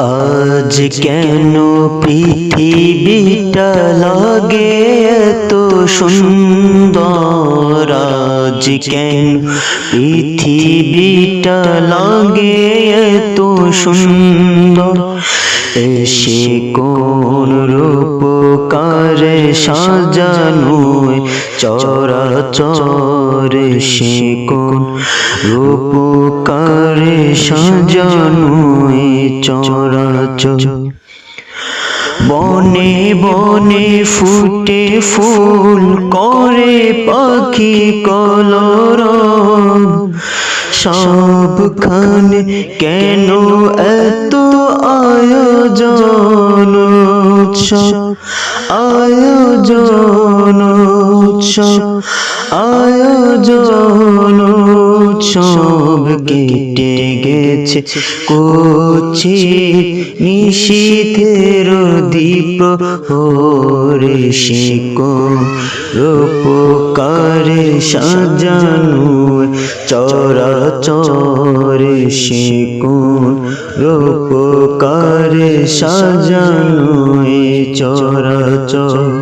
আজ কেন পৃথিবীটা লাগে এত সুন্দর, আজ কেন পৃথিবীটা লাগে এত সুন্দর। এসে কোন রূপকারে সাজানো চরাচর, সে কোন রূপকারে সাজানো চরাচর। বনে বনে ফুটে ফুল করে পাখি কলরব, সবখানে কেন এত আয়োজন উৎসব, আয়োজন উৎসব, আয়োজন উৎসব। কেটে গেছে কচি নিশীথের দীপ হরে, সে কোন রূপকারে সাজানো চরাচর, সে কোন রূপকারে সাজানো চরাচর।